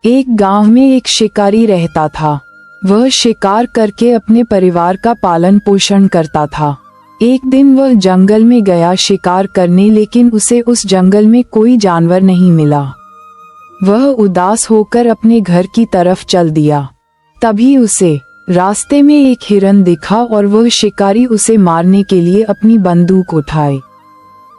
एक गांव में एक शिकारी रहता था। वह शिकार करके अपने परिवार का पालन पोषण करता था। एक दिन वह जंगल में गया शिकार करने, लेकिन उसे उस जंगल में कोई जानवर नहीं मिला। वह उदास होकर अपने घर की तरफ चल दिया। तभी उसे रास्ते में एक हिरन दिखा और वह शिकारी उसे मारने के लिए अपनी बंदूक उठाए।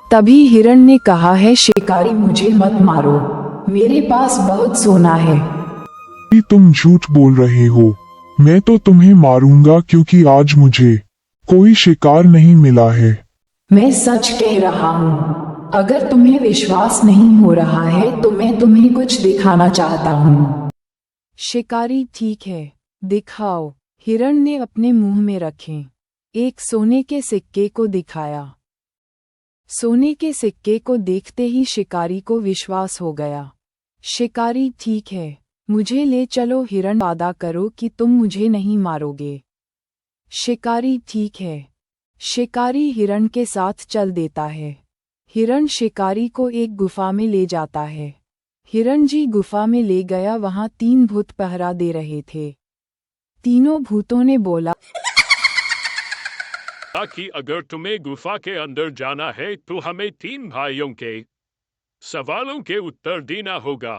तभी हिरन ने कहा, है शिकारी, मुझे मत मारो, मेरे पास बहुत सोना है। तुम झूठ बोल रहे हो, मैं तो तुम्हें मारूंगा क्योंकि आज मुझे कोई शिकार नहीं मिला है। मैं सच कह रहा हूँ, अगर तुम्हें विश्वास नहीं हो रहा है तो मैं तुम्हें कुछ दिखाना चाहता हूँ। शिकारी, ठीक है, दिखाओ। हिरण ने अपने मुंह में रखे एक सोने के सिक्के को दिखाया। सोने के सिक्के को देखते ही शिकारी को विश्वास हो गया। शिकारी, ठीक है, मुझे ले चलो। हिरण, वादा करो कि तुम मुझे नहीं मारोगे। शिकारी, ठीक है। शिकारी हिरण के साथ चल देता है। हिरण शिकारी को एक गुफा में ले जाता है। हिरण जी गुफा में ले गया। वहां 3 भूत पहरा दे रहे थे। तीनों भूतों ने बोला कि अगर तुम्हें गुफा के अंदर जाना है तो हमें 3 भाइयों के सवालों के उत्तर देना होगा।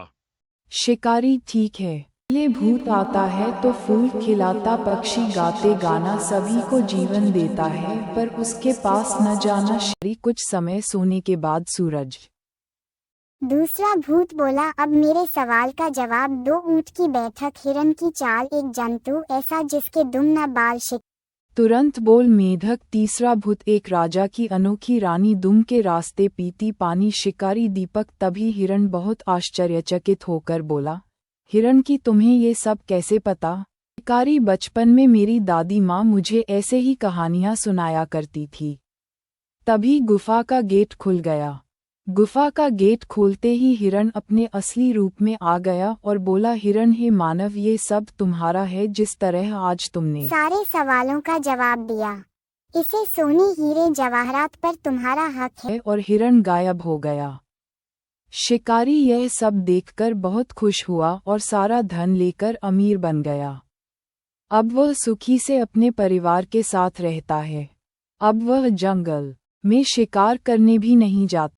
शिकारी, ठीक है। पहले भूत आता है तो फूल खिलाता, पक्षी गाते गाना, सभी को जीवन देता है, पर उसके पास न जाना। शिकारी कुछ समय सोने के बाद सूरज। दूसरा भूत बोला, अब मेरे सवाल का जवाब दो। ऊंट की बैठक, हिरन की चाल, एक जंतु ऐसा जिसके दुम न बाल। तुरंत बोल मेढक। तीसरा भूत, एक राजा की अनोखी रानी, दुम के रास्ते पीती पानी। शिकारी दीपक। तभी हिरण बहुत आश्चर्यचकित होकर बोला, हिरण की तुम्हें ये सब कैसे पता? शिकारी, बचपन में मेरी दादी माँ मुझे ऐसे ही कहानियाँ सुनाया करती थी। तभी गुफा का गेट खुल गया। गुफा का गेट खोलते ही हिरण अपने असली रूप में आ गया और बोला, हिरण, हे मानव, ये सब तुम्हारा है। जिस तरह आज तुमने सारे सवालों का जवाब दिया, इसे सोने हीरे जवाहरात पर तुम्हारा हक है। और हिरण गायब हो गया। शिकारी यह सब देखकर बहुत खुश हुआ और सारा धन लेकर अमीर बन गया। अब वह सुखी से अपने परिवार के साथ रहता है। अब वह जंगल में शिकार करने भी नहीं जाता।